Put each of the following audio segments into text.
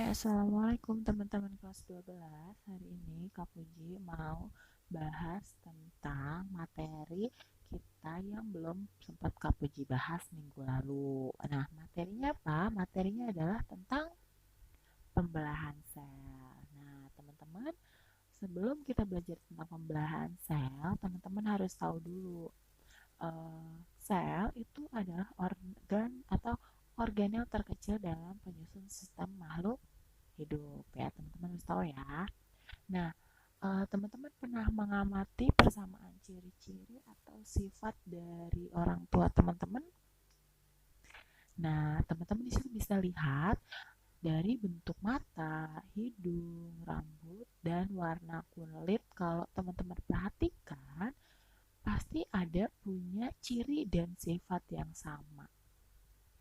Assalamualaikum teman-teman kelas 12. Hari ini Kak Puji mau bahas tentang materi kita yang belum sempat Kak Puji bahas minggu lalu. Nah, materinya apa? Materinya adalah tentang pembelahan sel. Nah, teman-teman, sebelum kita belajar tentang pembelahan sel, teman-teman harus tahu dulu sel itu adalah organ atau organel terkecil dalam penyusun sistem makhluk hidup ya, teman-teman harus tahu ya. Nah, teman-teman pernah mengamati persamaan ciri-ciri atau sifat dari orang tua teman-teman? Nah, teman-teman di sini bisa lihat dari bentuk mata, hidung, rambut, dan warna kulit. Kalau teman-teman perhatikan, pasti ada punya ciri dan sifat yang sama.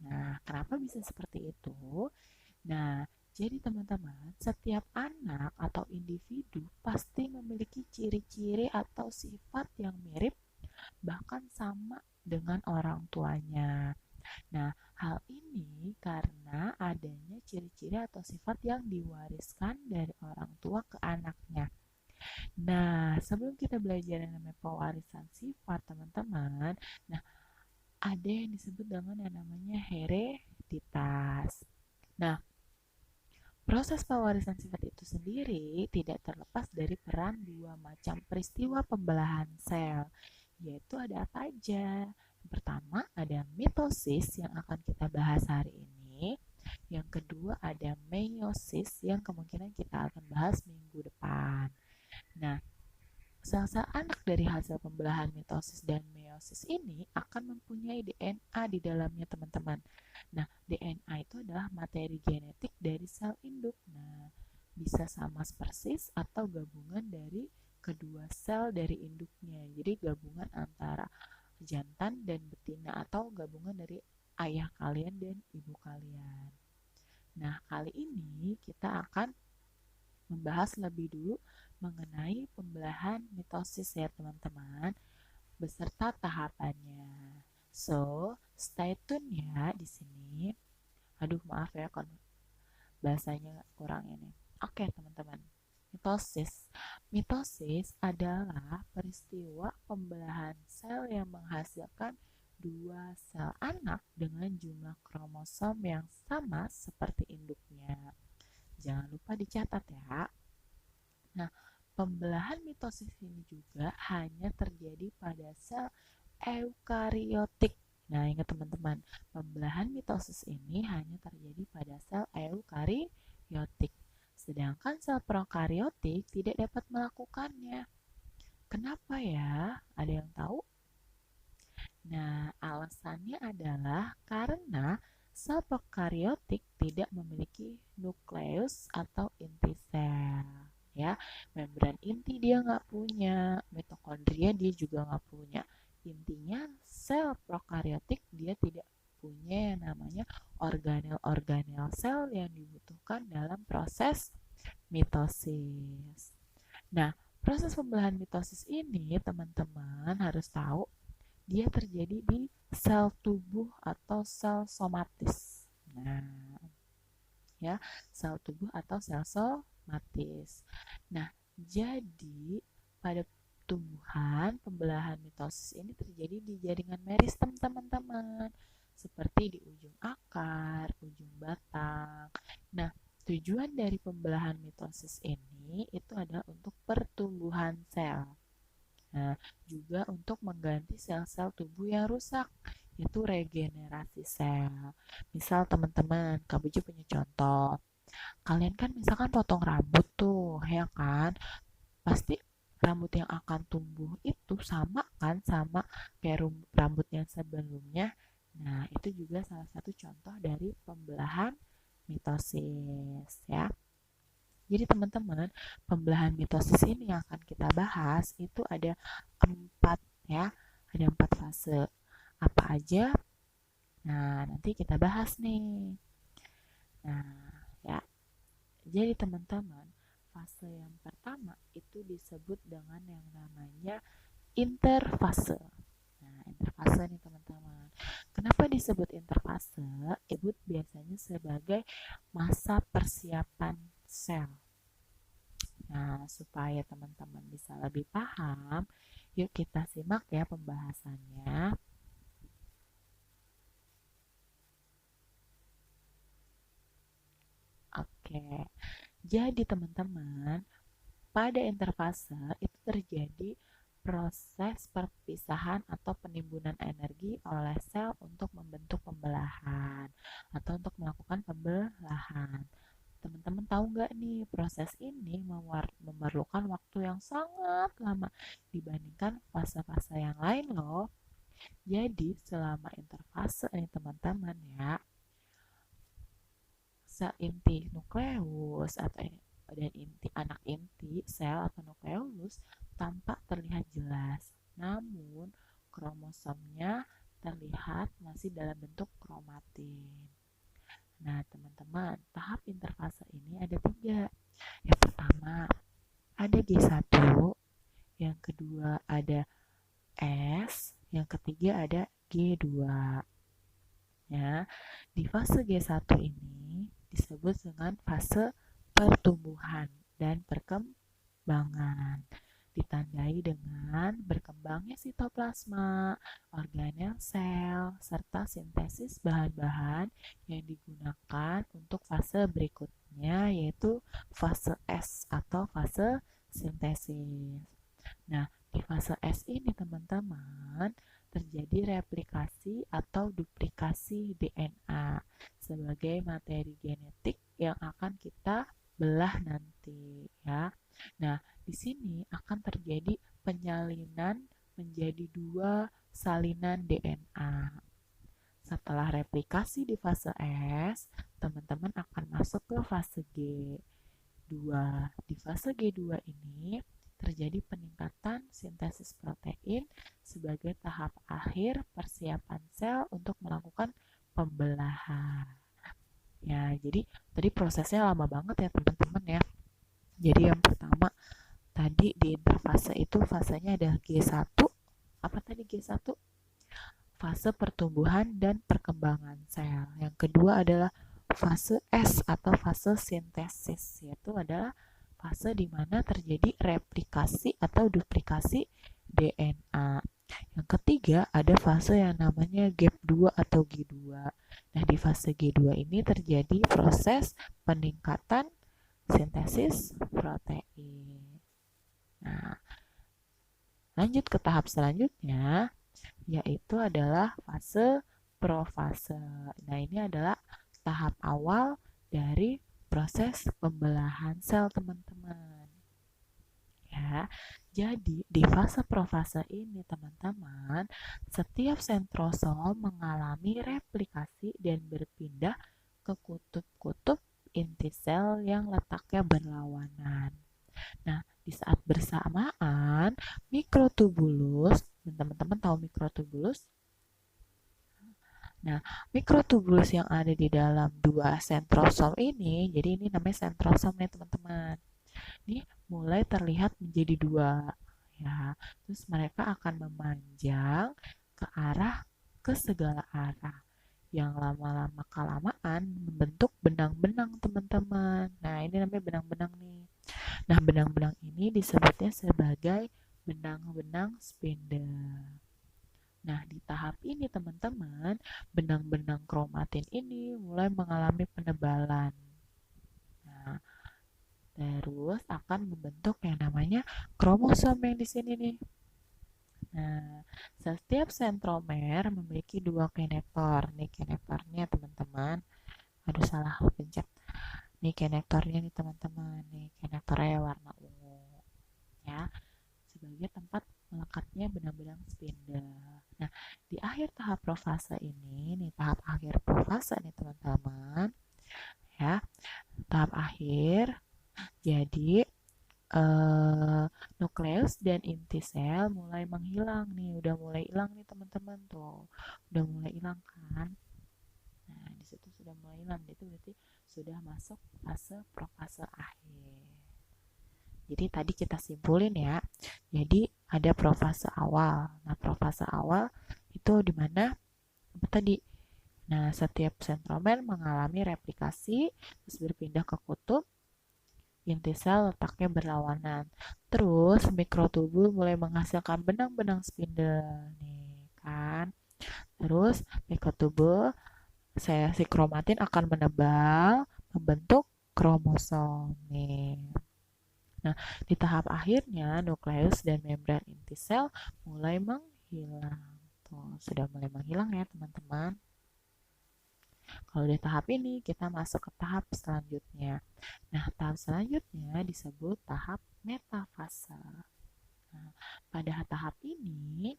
Nah, kenapa bisa seperti itu? Nah, jadi teman-teman, setiap anak atau individu pasti memiliki ciri-ciri atau sifat yang mirip, bahkan sama dengan orang tuanya. Nah, hal ini karena adanya ciri-ciri atau sifat yang diwariskan dari orang tua ke anaknya. Nah, sebelum kita belajar yang namanya pewarisan sifat, teman-teman, nah, ada yang disebut dengan yang namanya hereditas. Nah, proses pewarisan sifat itu sendiri tidak terlepas dari peran dua macam peristiwa pembelahan sel, yaitu ada apa aja? Yang pertama ada mitosis yang akan kita bahas hari ini. Yang kedua ada meiosis yang kemungkinan kita akan bahas minggu depan. Nah, sel-sel anak dari hasil pembelahan mitosis dan meiosis ini akan mempunyai DNA di dalamnya, teman-teman. Nah, DNA itu adalah materi genetik dari sel induk. Nah, bisa sama persis atau gabungan dari kedua sel dari induknya. Jadi gabungan antara jantan dan betina atau gabungan dari ayah kalian dan ibu kalian. Nah, kali ini kita akan membahas lebih dulu mengenai pembelahan mitosis ya, teman-teman, beserta tahapannya. So, stay tune ya di sini. Aduh, maaf ya kalau bahasanya kurang ini. Oke, teman-teman. Mitosis. Mitosis adalah peristiwa pembelahan sel yang menghasilkan dua sel anak dengan jumlah kromosom yang sama seperti induknya. Jangan lupa dicatat ya. Nah, pembelahan mitosis ini juga hanya terjadi pada sel eukariotik. Nah, ingat teman-teman, pembelahan mitosis ini hanya terjadi pada sel eukariotik. Sedangkan sel prokariotik tidak dapat melakukannya. Kenapa ya? Ada yang tahu? Nah, alasannya adalah karena sel prokariotik tidak memiliki nukleus atau inti sel. Ya, membran inti dia nggak punya, mitokondria dia juga nggak punya. Intinya sel prokariotik dia tidak punya yang namanya organel-organel sel yang dibutuhkan dalam proses mitosis. Nah, proses pembelahan mitosis ini teman-teman harus tahu dia terjadi di sel tubuh atau sel somatis. Nah, ya, sel tubuh atau sel somatis. Nah, jadi pada tumbuhan pembelahan mitosis ini terjadi di jaringan meristem, teman-teman, seperti di ujung akar, ujung batang. Nah, tujuan dari pembelahan mitosis ini itu adalah untuk pertumbuhan sel. Nah, juga untuk mengganti sel-sel tubuh yang rusak, yaitu regenerasi sel. Misal teman-teman, Kak Buju punya contoh. Kalian kan misalkan potong rambut tuh, ya kan? Pasti rambut yang akan tumbuh itu sama kan sama kayak rambut yang sebelumnya. Nah, itu juga salah satu contoh dari pembelahan mitosis ya. Jadi teman-teman, pembelahan mitosis ini yang akan kita bahas itu ada 4 ya, ada 4 fase. Apa aja? Nah, nanti kita bahas nih. Nah, ya. Jadi teman-teman, fase yang pertama itu disebut dengan yang namanya interfase. Nah, interfase nih teman-teman. Kenapa disebut interfase? Disebut biasanya sebagai masa persiapan sel. Nah, supaya teman-teman bisa lebih paham, yuk kita simak ya pembahasannya. Oke, jadi teman-teman, pada interfase itu terjadi proses perpisahan atau penimbunan energi oleh sel untuk membentuk pembelahan atau untuk melakukan pembelahan. Teman-teman tahu nggak nih, proses ini memerlukan waktu yang sangat lama dibandingkan fase-fase yang lain loh. Jadi selama interfase nih teman-teman ya, seinti nukleus atau dan inti anak inti sel atau nukleus tampak terlihat jelas. Namun kromosomnya terlihat masih dalam bentuk kromatin. Nah, teman-teman, tahap interfase ini ada 3. Yang pertama ada G1, yang kedua ada S, yang ketiga ada G2. Ya, di fase G1 ini disebut dengan fase pertumbuhan dan perkembangan. Ditandai dengan berkembangnya sitoplasma, organel sel, serta sintesis bahan-bahan yang digunakan untuk fase berikutnya, yaitu fase S atau fase sintesis. Nah, di fase S ini teman-teman terjadi replikasi atau duplikasi DNA sebagai materi genetik yang akan kita belah nanti ya. Nah, di sini akan terjadi penyalinan menjadi 2 salinan DNA. Setelah replikasi di fase S, teman-teman akan masuk ke fase G2. Di fase G2 ini terjadi peningkatan sintesis protein sebagai tahap akhir persiapan sel untuk melakukan pembelahan. Ya, jadi tadi prosesnya lama banget ya teman-teman ya. Jadi yang pertama tadi di interfase itu fasenya ada G1. Apa tadi G1? Fase pertumbuhan dan perkembangan sel. Yang kedua adalah fase S atau fase sintesis, yaitu adalah fase di mana terjadi replikasi atau duplikasi DNA. Yang ketiga ada fase yang namanya gap 2 atau G2. Nah, di fase G2 ini terjadi proses peningkatan sintesis protein. Nah, lanjut ke tahap selanjutnya, yaitu adalah fase profase. Nah, ini adalah tahap awal dari proses pembelahan sel, teman-teman. Ya, jadi di fase profase ini, teman-teman, setiap sentrosol mengalami replikasi dan berpindah ke kutub-kutub inti sel yang letaknya berlawanan. Nah, di saat bersamaan, mikrotubulus, teman-teman tahu mikrotubulus? Nah, mikrotubulus yang ada di dalam 2 sentrosom ini, jadi ini namanya sentrosom nih teman-teman. Ini mulai terlihat menjadi 2 ya. Terus mereka akan memanjang ke segala arah. Yang lama-lama kelamaan membentuk benang-benang teman-teman. Nah, ini namanya benang-benang nih. Nah, benang-benang ini disebutnya sebagai benang-benang spindle. Nah, di tahap ini teman-teman, benang-benang kromatin ini mulai mengalami penebalan. Nah, terus akan membentuk yang namanya kromosom yang di sini nih. Nah, setiap sentromer memiliki 2 konektor. Nih konektornya teman-teman. Aduh, salah pencet. Nih konektornya nih teman-teman. Nih konektornya warna ungu. Ya, sebagai tempat melekatnya benang-benang spindle. Nah, di akhir tahap profase ini, nih tahap akhir profase nih teman-teman, ya, tahap akhir, jadi nukleus dan inti sel mulai menghilang nih, udah mulai hilang nih teman-teman tuh, udah mulai hilang kan. Nah, di situ sudah mulai hilang, itu berarti sudah masuk fase profase akhir. Jadi tadi kita simpulin ya. Jadi ada profase awal. Nah, profase awal itu di mana apa tadi? Nah, setiap sentromer mengalami replikasi, terus berpindah ke kutub, inti sel letaknya berlawanan. Terus mikrotubul mulai menghasilkan benang-benang spindle nih kan. Terus mikrotubul si kromatin akan menebal membentuk kromosom nih. Nah, di tahap akhirnya nukleus dan membran inti sel mulai menghilang. Tuh, sudah mulai menghilang ya teman-teman. Kalau di tahap ini kita masuk ke tahap selanjutnya. Nah, tahap selanjutnya disebut tahap metafase. Nah, pada tahap ini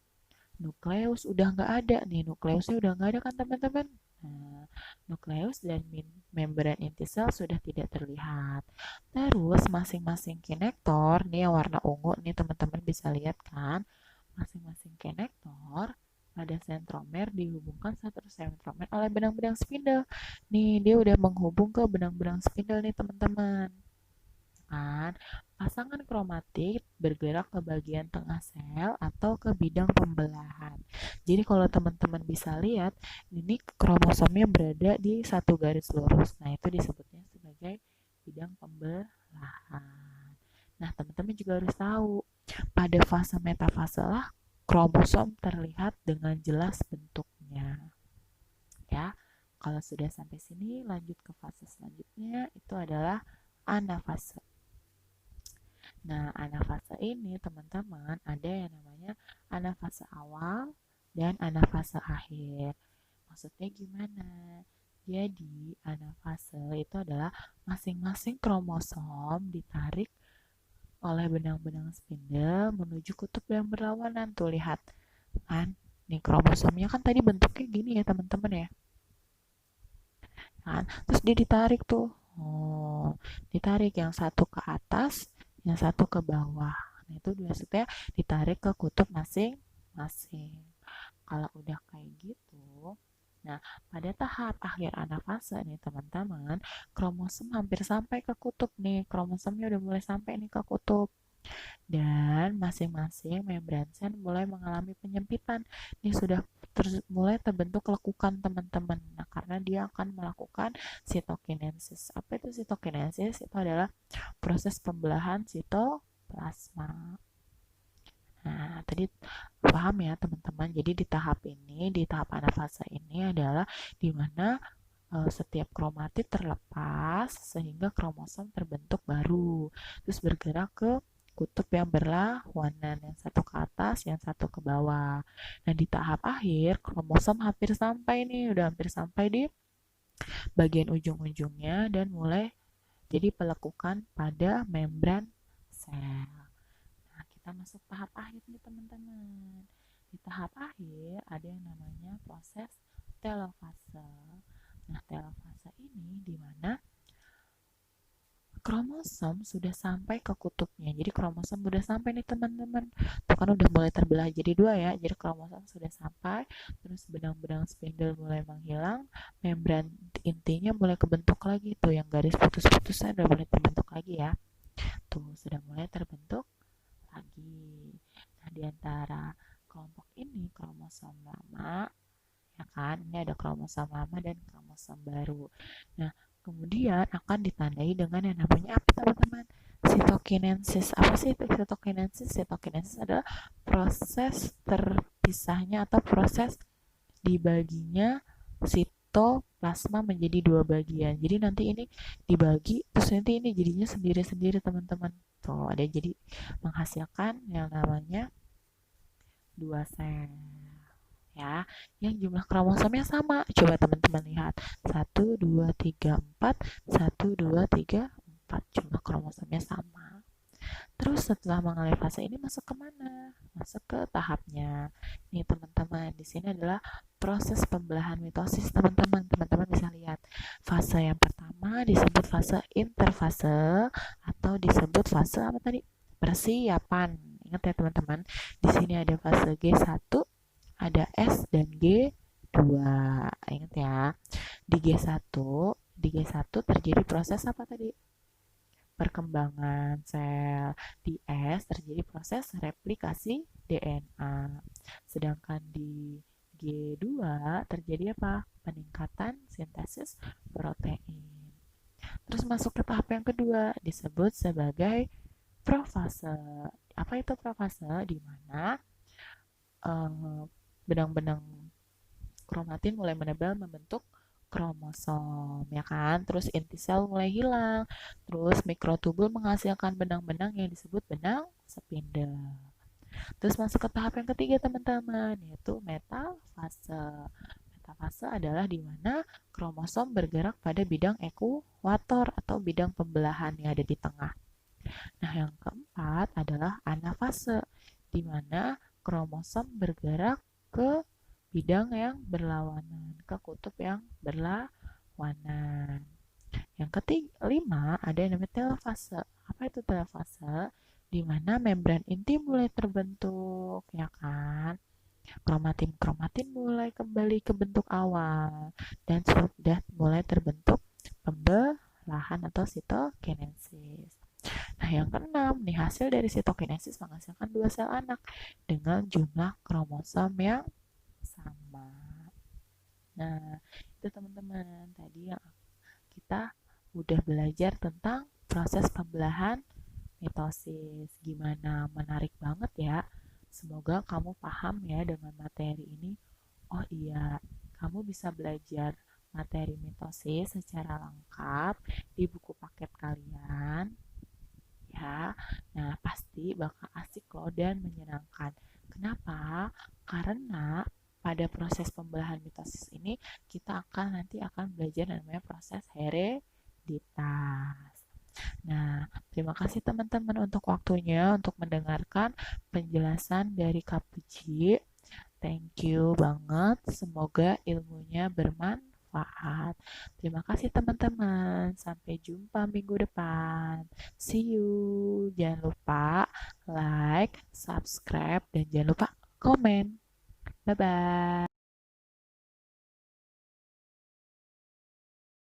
nukleus udah nggak ada nih, nukleusnya udah nggak ada kan teman-teman. Nah, nukleus dan membran inti sel sudah tidak terlihat. Terus masing-masing kinektor, nih yang warna ungu nih teman-teman bisa lihat kan, masing-masing kinektor pada sentromer dihubungkan satu sentromer oleh benang-benang spindle. Nih, dia udah menghubung ke benang-benang spindle nih teman-teman. Kan? Pasangan kromatik bergerak ke bagian tengah sel atau ke bidang pembelahan. Jadi kalau teman-teman bisa lihat, ini kromosomnya berada di satu garis lurus. Nah, itu disebutnya sebagai bidang pembelahan. Nah, teman-teman juga harus tahu, pada fase metafase lah kromosom terlihat dengan jelas bentuknya. Ya, kalau sudah sampai sini, lanjut ke fase selanjutnya, itu adalah anafase. Nah, anafase ini teman-teman ada yang namanya anafase awal dan anafase akhir. Maksudnya gimana? Jadi, anafase itu adalah masing-masing kromosom ditarik oleh benang-benang spindle menuju kutub yang berlawanan. Tuh lihat kan? Nih kromosomnya kan tadi bentuknya gini ya teman-teman ya. Kan? Terus dia ditarik tuh. Oh, ditarik yang satu ke atas, yang satu ke bawah. Nah, itu maksudnya ditarik ke kutub masing-masing. Kalau udah kayak gitu, nah pada tahap akhir anafase nih teman-teman, kromosom hampir sampai ke kutub nih. Kromosomnya udah mulai sampai nih ke kutub. Dan masing-masing membran sel mulai mengalami penyempitan. Ini sudah mulai terbentuk lekukan teman-teman. Nah, karena dia akan melakukan sitokinesis. Apa itu sitokinesis? Itu adalah proses pembelahan sitoplasma. Nah, tadi paham ya teman-teman. Jadi di tahap ini, di tahap anafase ini adalah di mana setiap kromatid terlepas sehingga kromosom terbentuk baru. Terus bergerak ke kutub yang berlawanan, yang satu ke atas, yang satu ke bawah. Nah, di tahap akhir kromosom hampir sampai nih, udah hampir sampai di bagian ujung-ujungnya dan mulai jadi pelekukan pada membran sel. Nah, kita masuk tahap akhir nih teman-teman. Di tahap akhir ada yang namanya proses telofase. Nah, telofase ini di mana kromosom sudah sampai ke kutubnya. Jadi kromosom sudah sampai nih teman-teman. Tuh kan udah mulai terbelah jadi dua ya. Jadi kromosom sudah sampai, terus benang-benang spindle mulai menghilang, membran intinya mulai kebentuk lagi tuh yang garis putus-putusnya udah mulai terbentuk lagi ya. Tuh sudah mulai terbentuk lagi. Nah, di antara kelompok ini kromosom lama ya kan, ini ada kromosom lama dan kromosom baru. Nah, kemudian akan ditandai dengan yang namanya apa teman-teman? Sitokinesis. Apa sih itu sitokinesis? Sitokinesis adalah proses terpisahnya atau proses dibaginya sitoplasma menjadi dua bagian. Jadi nanti ini dibagi, terus nanti ini jadinya sendiri-sendiri teman-teman. Tuh, ada jadi menghasilkan yang namanya dua sel ya, yang jumlah kromosomnya sama. Coba teman-teman lihat, 1, 2, 3, 4, 1, 2, 3, 4, jumlah kromosomnya sama. Terus setelah mengalami fase ini masuk ke mana? Masuk ke tahapnya. Nih teman-teman, di sini adalah proses pembelahan mitosis teman-teman. Teman-teman bisa lihat, fase yang pertama disebut fase interfase atau disebut fase apa tadi? Persiapan. Ingat ya teman-teman, di sini ada fase G1, ada S dan G2. Ingat ya. Di G1 terjadi proses apa tadi? Perkembangan sel. Di S terjadi proses replikasi DNA. Sedangkan di G2 terjadi apa? Peningkatan sintesis protein. Terus masuk ke tahap yang kedua disebut sebagai profase. Apa itu profase? Di mana benang-benang kromatin mulai menebal membentuk kromosom, ya kan? Terus inti sel mulai hilang. Terus mikrotubul menghasilkan benang-benang yang disebut benang spindle. Terus masuk ke tahap yang ketiga, teman-teman, yaitu metafase. Metafase adalah di mana kromosom bergerak pada bidang ekuator atau bidang pembelahan yang ada di tengah. Nah, yang keempat adalah anafase, di mana kromosom bergerak ke bidang yang berlawanan, ke kutub yang berlawanan. Yang kelima ada yang namanya telofase. Apa itu telofase? Di mana membran inti mulai terbentuk, ya kan? Kromatin-kromatin mulai kembali ke bentuk awal dan sudah mulai terbentuk pembelahan atau sitokinesis. Nah, yang keenam nih, hasil dari sitokinesis menghasilkan dua sel anak dengan jumlah kromosom yang sama. Nah, itu teman-teman tadi yang kita udah belajar tentang proses pembelahan mitosis. Gimana? Menarik banget ya. Semoga kamu paham ya dengan materi ini. Oh iya, kamu bisa belajar materi mitosis secara lengkap di buku paket kalian ya. Nah, pasti bakal asik loh dan menyenangkan. Kenapa? Karena pada proses pembelahan mitosis ini kita nanti akan belajar namanya proses hereditas. Nah, terima kasih teman-teman untuk waktunya untuk mendengarkan penjelasan dari Kak Puji. Thank you banget. Semoga ilmunya bermanfaat. Terima kasih teman-teman. Sampai jumpa minggu depan. See you. Jangan lupa like, subscribe, dan jangan lupa komen. Bye-bye.